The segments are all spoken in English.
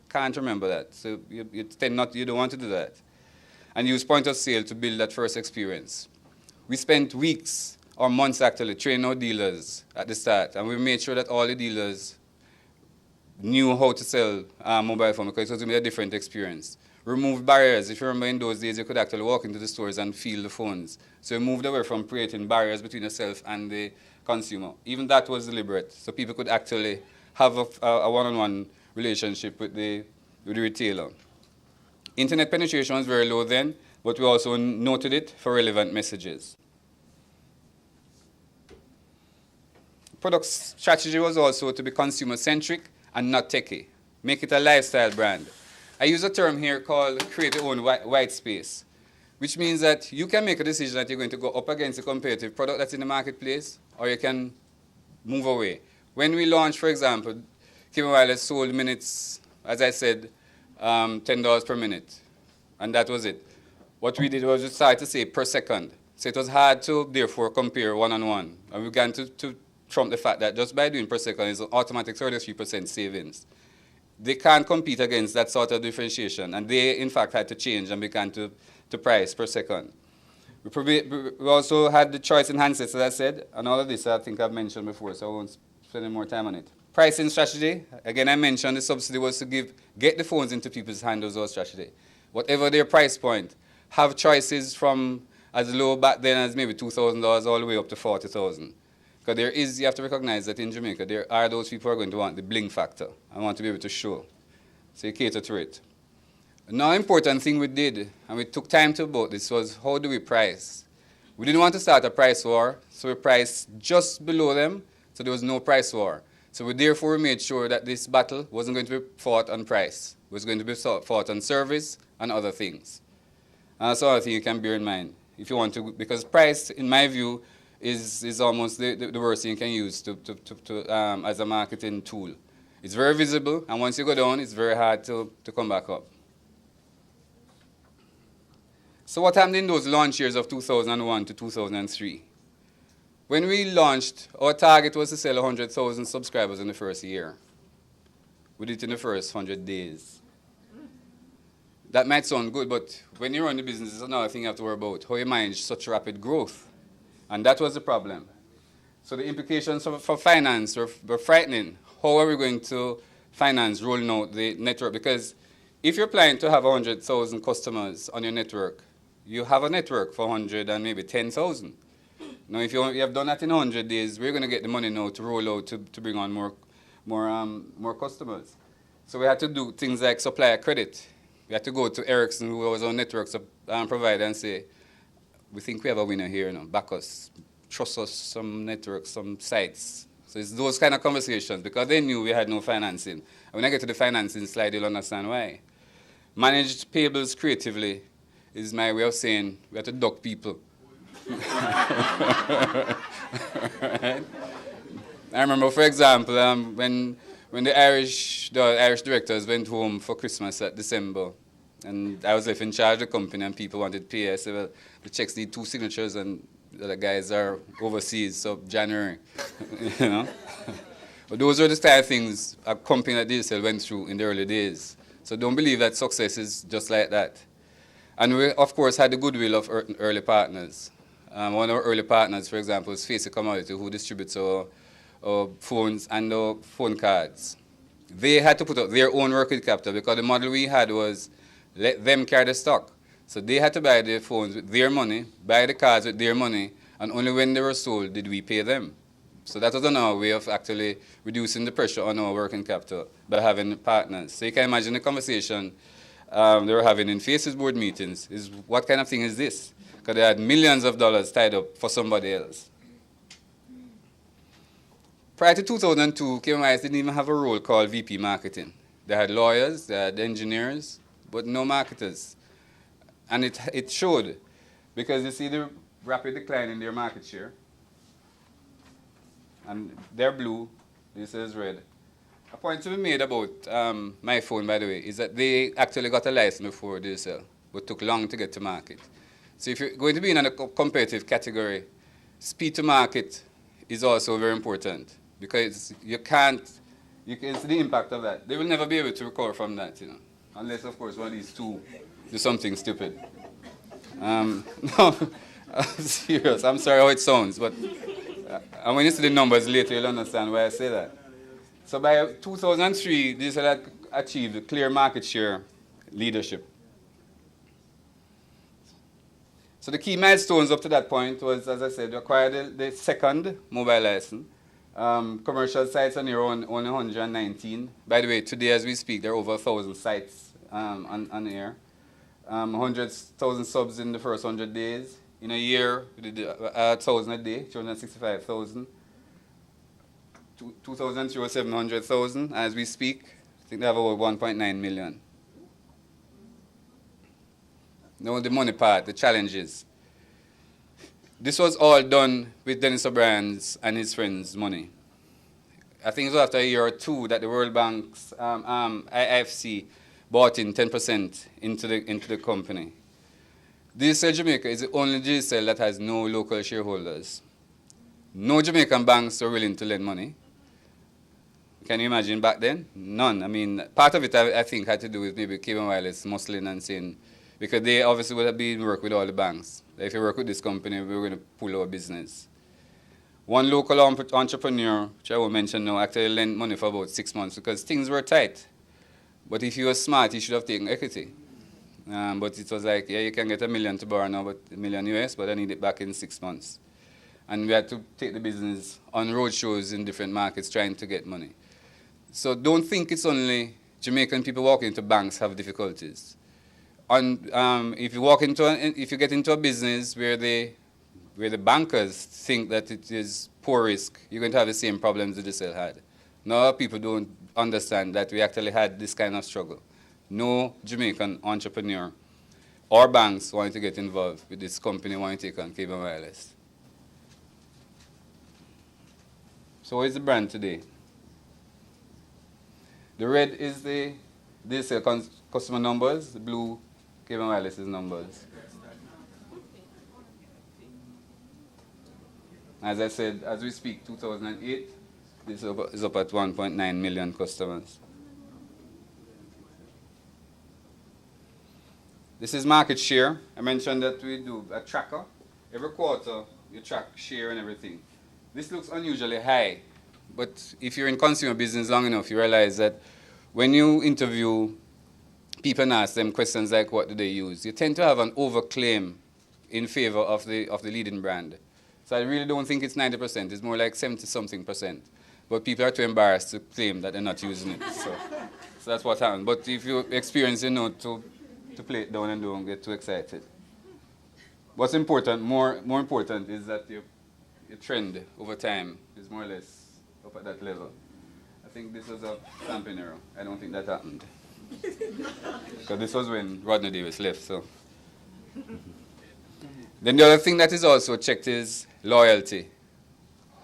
can't remember that. So you don't want to do that. And use point of sale to build that first experience. We spent weeks or months actually training our dealers at the start, and we made sure that all the dealers knew how to sell mobile phone because it was going to be a different experience. Remove barriers. If you remember in those days, you could actually walk into the stores and feel the phones. So we moved away from creating barriers between yourself and the consumer. Even that was deliberate, so people could actually have a one-on-one relationship with the retailer. Internet penetration was very low then, but we also noted it for relevant messages. Product strategy was also to be consumer-centric and not techie. Make it a lifestyle brand. I use a term here called create your own white space, which means that you can make a decision that you're going to go up against a competitive product that's in the marketplace, or you can move away. When we launched, for example, Cable Wireless sold minutes, as I said, $10 per minute, and that was it. What we did was we started to say per second. So it was hard to, therefore, compare one-on-one. And we began to trump the fact that just by doing per second is an automatic 33% savings. They can't compete against that sort of differentiation, and they, in fact, had to change and began to price per second. We also had the choice in handsets, as I said, and all of this I think I've mentioned before, so I won't spend any more time on it. Pricing strategy, again, I mentioned the subsidy was to get the phones into people's hands was our strategy. Whatever their price point, have choices from as low back then as maybe $2,000 all the way up to $40,000. Because you have to recognize that in Jamaica, there are those people who are going to want the bling factor and want to be able to show. So you cater to it. Another important thing we did, and we took time to about this, was how do we price? We didn't want to start a price war, so we priced just below them, so there was no price war. So we therefore made sure that this battle wasn't going to be fought on price. It was going to be fought on service and other things. And that's another thing you can bear in mind if you want to, because price, in my view, is almost the worst thing you can use as a marketing tool. It's very visible, and once you go down, it's very hard to come back up. So what happened in those launch years of 2001 to 2003? When we launched, our target was to sell 100,000 subscribers in the first year. We did it in the first 100 days. That might sound good, but when you run the business, it's another thing you have to worry about, how you manage such rapid growth. And that was the problem. So the implications for finance were frightening. How are we going to finance rolling out the network? Because if you're planning to have 100,000 customers on your network, you have a network for 100 and maybe 10,000. Now, if you have done that in 100 days, we're going to get the money now to roll out to bring on more customers. So we had to do things like supplier credit. We had to go to Ericsson, who was our network provider, and say, we think we have a winner here, back us, trust us, some networks, some sites. So it's those kind of conversations, because they knew we had no financing. And when I get to the financing slide, you'll understand why. Managed payables creatively is my way of saying we have to duck people. Right? I remember, for example, when the Irish directors went home for Christmas at December, and I was left in charge of the company, and people wanted to pay. I said, well, the checks need 2 signatures, and the other guys are overseas, so January. But those are the kind of things a company like DSL went through in the early days. So don't believe that success is just like that. And we, of course, had the goodwill of early partners. One of our early partners, for example, is Face Commodity, who distributes our phones and our phone cards. They had to put up their own working capital, because the model we had was let them carry the stock. So they had to buy the phones with their money, buy the cards with their money, and only when they were sold did we pay them. So that was another way of actually reducing the pressure on our working capital by having partners. So you can imagine the conversation they were having in Faces board meetings is, what kind of thing is this? Because they had millions of dollars tied up for somebody else. Prior to 2002, KMIS didn't even have a role called VP Marketing. They had lawyers, they had engineers, but no marketers. And it showed, because you see the rapid decline in their market share. And they're blue, this is red. A point to be made about my phone, by the way, is that they actually got a license before DSL, but took long to get to market. So if you're going to be in a competitive category, speed to market is also very important, because you can't You can see the impact of that. They will never be able to recover from that, unless, of course, one of these two do something stupid. No, I'm serious. I'm sorry how it sounds, but and when you see the numbers later, you'll understand why I say that. So by 2003, this had achieved clear market share leadership. So the key milestones up to that point was, as I said, we acquired the second mobile license. Commercial sites are near only 119. By the way, today as we speak, there are over 1,000 sites on air. 100,000 subs in the first 100 days. In a year, we did 1,000 a day, 265,000. 2003 was 700,000. As we speak, I think they have over 1.9 million. Now the money part, the challenges. This was all done with Dennis O'Brien's and his friends' money. I think it was after a year or two that the World Bank's IFC bought in 10% into the company. DSL Jamaica is the only DSL that has no local shareholders. No Jamaican banks are willing to lend money. Can you imagine back then? None. I mean, part of it I think had to do with maybe Cable Wireless muscling and saying, because they obviously would have been work with all the banks. If you work with this company, we're going to pull our business. One local entrepreneur, which I won't mention now, actually lent money for about 6 months because things were tight. But if you were smart, you should have taken equity. But it was like, yeah, you can get $1 million to borrow now, but $1 million US, but I need it back in 6 months. And we had to take the business on road shows in different markets trying to get money. So don't think it's only Jamaican people walking into banks have difficulties. If you get into a business where the bankers think that it is poor risk, you're going to have the same problems that DSL had. Now people don't understand that we actually had this kind of struggle. No Jamaican entrepreneur or banks wanted to get involved with this company wanting to take on Cable Wireless. So what is the brand today? The red is the DSL customer numbers, the blue Cable Wireless's numbers. As I said, as we speak, 2008, this is up at 1.9 million customers. This is market share. I mentioned that we do a tracker. Every quarter, you track share and everything. This looks unusually high, but if you're in consumer business long enough, you realize that when you interview people and ask them questions like what do they use, you tend to have an overclaim in favor of the leading brand. So I really don't think it's 90%. It's more like 70-something%. But people are too embarrassed to claim that they're not using it. So that's what happened. But if you experience, to play it down and don't get too excited. What's important, more important, is that your trend over time is more or less up at that level. I think this was a stamping error. I don't think that happened. Because this was when Rodney Davis left. So. Then the other thing that is also checked is loyalty.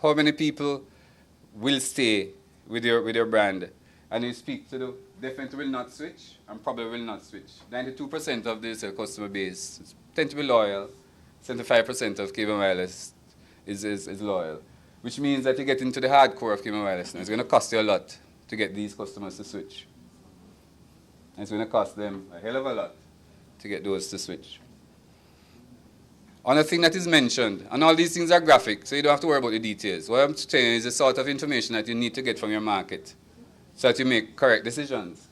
How many people will stay with your brand? And you speak to the definitely will not switch and probably will not switch. 92% of the customer base tend to be loyal. 75% of Cable Wireless is loyal. Which means that you get into the hardcore of Cable Wireless now. It's going to cost you a lot to get these customers to switch. And it's going to cost them a hell of a lot to get those to switch. Another thing that is mentioned, and all these things are graphic, so you don't have to worry about the details. What I'm saying is the sort of information that you need to get from your market so that you make correct decisions.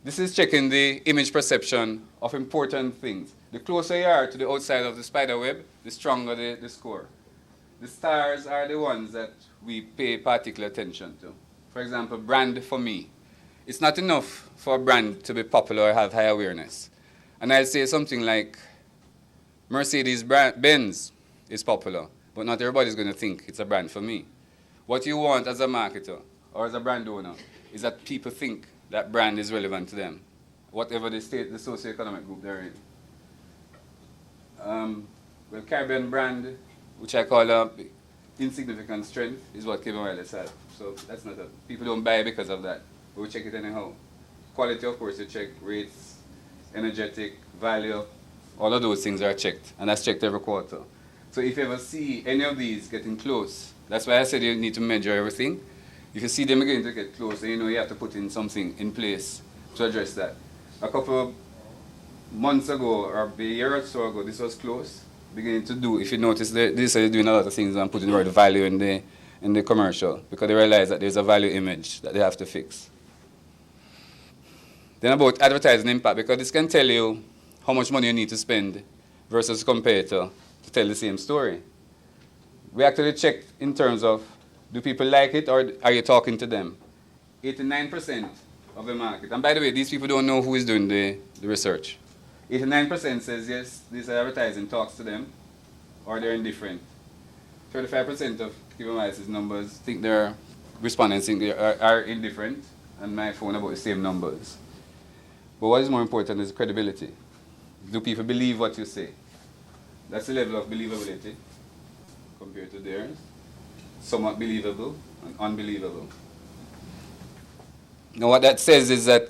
This is checking the image perception of important things. The closer you are to the outside of the spider web, the stronger the score. The stars are the ones that we pay particular attention to. For example, brand for me. It's not enough for a brand to be popular or have high awareness. And I'll say something like, Mercedes-Benz is popular, but not everybody's going to think it's a brand for me. What you want as a marketer or as a brand owner is that people think that brand is relevant to them, whatever the socioeconomic group they're in. Well, Caribbean brand, which I call insignificant strength, is what Cable Wireless has. So that's not people don't buy because of that, but we check it anyhow. Quality, of course, you check rates, energetic, value. All of those things are checked, and that's checked every quarter. So if you ever see any of these getting close, that's why I said you need to measure everything. If you see them beginning to get close, then you know you have to put in something in place to address that. A couple of months ago, or a year or so ago, this was close. Beginning to do, if you notice, they started doing a lot of things and putting the word value in the commercial because they realize that there's a value image that they have to fix. Then about advertising impact, because this can tell you how much money you need to spend versus competitor to tell the same story. We actually checked in terms of, do people like it or are you talking to them? 89% of the market, and by the way, these people don't know who is doing the research. 89% says yes, this advertising talks to them, or they're indifferent. 35% of Kiva-Mice's numbers think they're respondents think they are indifferent, and my phone about the same numbers. But what is more important is credibility. Do people believe what you say? That's the level of believability compared to theirs. Somewhat believable and unbelievable. Now what that says is that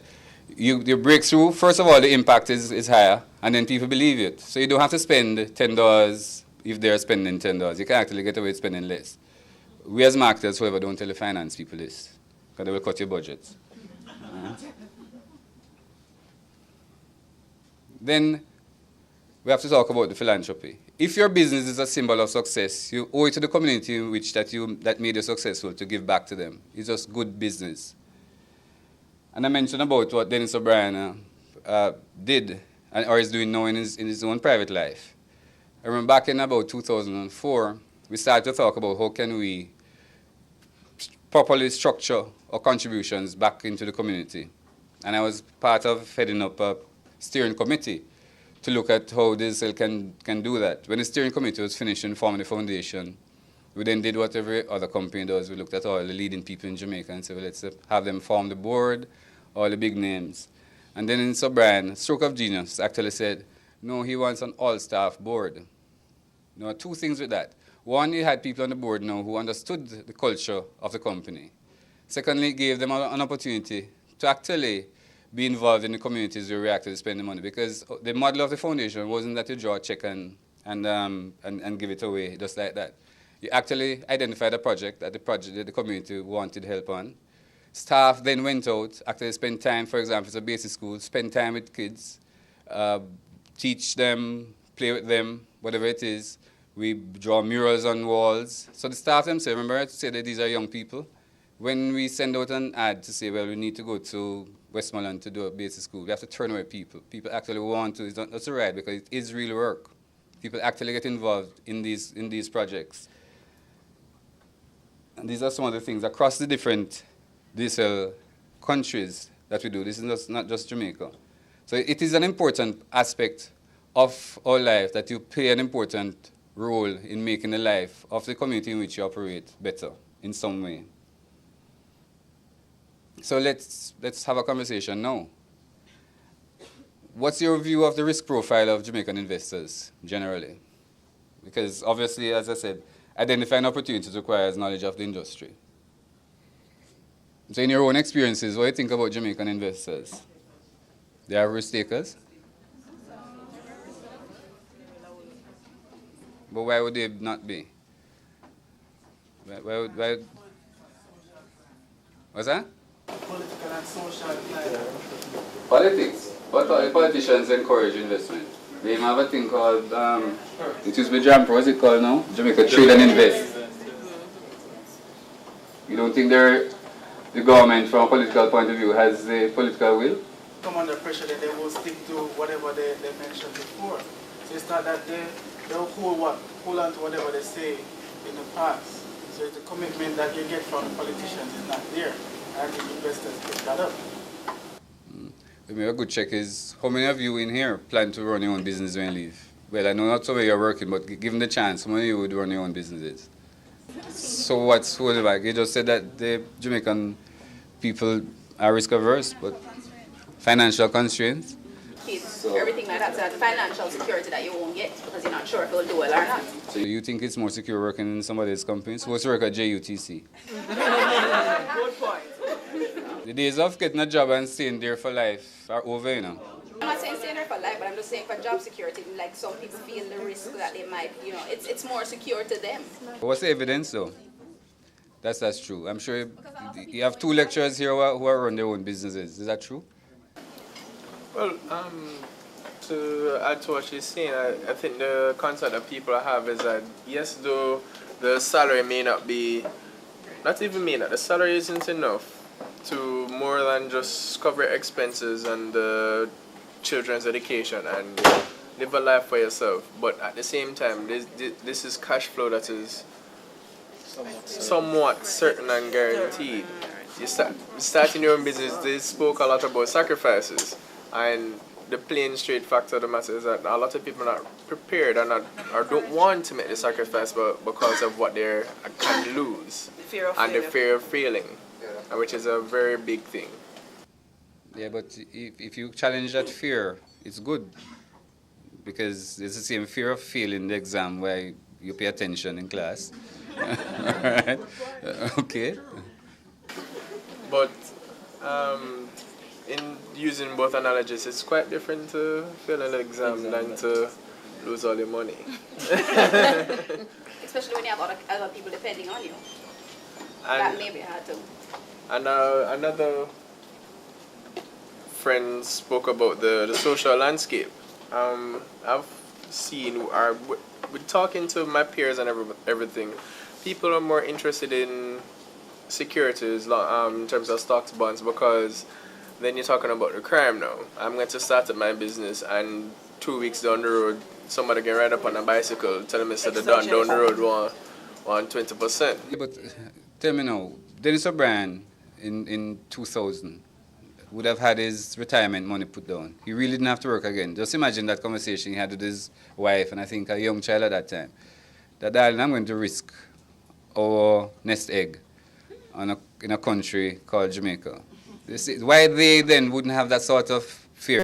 you break through, first of all, the impact is higher, and then people believe it. So you don't have to spend $10 if they're spending $10. You can actually get away with spending less. We as marketers, however, don't tell the finance people this, because they will cut your budgets. Then we have to talk about the philanthropy. If your business is a symbol of success, you owe it to the community in which that made you successful to give back to them. It's just good business. And I mentioned about what Dennis O'Brien did or is doing now in his own private life. I remember back in about 2004, we started to talk about how can we properly structure our contributions back into the community. And I was part of heading up a steering committee to look at how this can do that. When the steering committee was finished in forming the foundation, we then did what every other company does. We looked at all the leading people in Jamaica and said, well, let's have them form the board, all the big names. And then in O'Brien, stroke of genius, actually said, no, he wants an all-staff board. Now, two things with that. One, he had people on the board now who understood the culture of the company. Secondly, it gave them an opportunity to actually be involved in the communities where we actually spend the money. Because the model of the foundation wasn't that you draw a check and give it away just like that. You actually identified a project that the community wanted help on. Staff then went out, actually spent time, for example, it's a basic school, spend time with kids, teach them, play with them, whatever it is. We draw murals on walls. So the staff themselves, remember I said that these are young people. When we send out an ad to say, well, we need to go to Westmoreland to do a basic school, we have to turn away people. People actually want to. It's not just a ride because it is real work. People actually get involved in these projects. And these are some of the things across the different diesel countries that we do. This is not just Jamaica. So it is an important aspect of our life that you play an important role in making the life of the community in which you operate better in some way. So let's have a conversation now. What's your view of the risk profile of Jamaican investors generally? Because obviously, as I said, identifying opportunities requires knowledge of the industry. So in your own experiences, what do you think about Jamaican investors? They are risk takers? But why would they not be? Why? What's that? Political and social. Politics. But politicians encourage investment. They have a thing called, it used to be JAMPRO, what's it called now? Jamaica Trade and Invest. You don't think the government, from a political point of view, has the political will? Come under pressure that they will stick to whatever they mentioned before. So it's not that they'll hold on to whatever they say in the past. So the commitment that you get from the politicians is not there. I think investors pick that up. Maybe a good check is, how many of you in here plan to run your own business when you leave? Well, I know not so many you're working, but given the chance, how many of you would run your own businesses? So what's holding back? You just said that the Jamaican people are risk averse, but financial constraints? So everything like that, so that's financial security that you won't get because you're not sure if it'll do well or not. So you think it's more secure working in somebody's company? Supposed to work at JUTC. Good point. The days of getting a job and staying there for life are over, you know. I'm not saying staying there for life, but I'm just saying for job security, like some people feel the risk that they might, it's more secure to them. What's the evidence though? That's true. I'm sure you have two lecturers here who are run their own businesses. Is that true? Well, to add to what she's saying, I think the concept that people have is that yes, though the salary may not be, not even may not, the salary isn't enough to more than just cover expenses and the children's education and live a life for yourself. But at the same time, this is cash flow that is somewhat certain and guaranteed. Starting your own business, they spoke a lot about sacrifices, and the plain straight fact of the matter is that a lot of people are not prepared or don't want to make the sacrifice because of what they can lose and the fear of failing, which is a very big thing. Yeah, but if you challenge that fear, it's good. Because it's the same fear of failing the exam where you pay attention in class. Alright? Okay. But in using both analogies, it's quite different to fail an exam than to lose all your money. Especially when you have other people depending on you. And, that may be hard too. And another friend spoke about the social landscape. I've seen, with talking to my peers and everything, people are more interested in securities in terms of stocks, bonds, because then you're talking about the crime now. I'm going to start up my business, and 2 weeks down the road, somebody can ride up on a bicycle, tell me that the down the road want 20%. Yeah, but tell me now, Dennis O'Brien in 2000 would have had his retirement money put down. He really didn't have to work again. Just imagine that conversation he had with his wife and I think a young child at that time. That, darling, I'm going to risk our nest egg in a country called Jamaica. Why they then wouldn't have that sort of fear?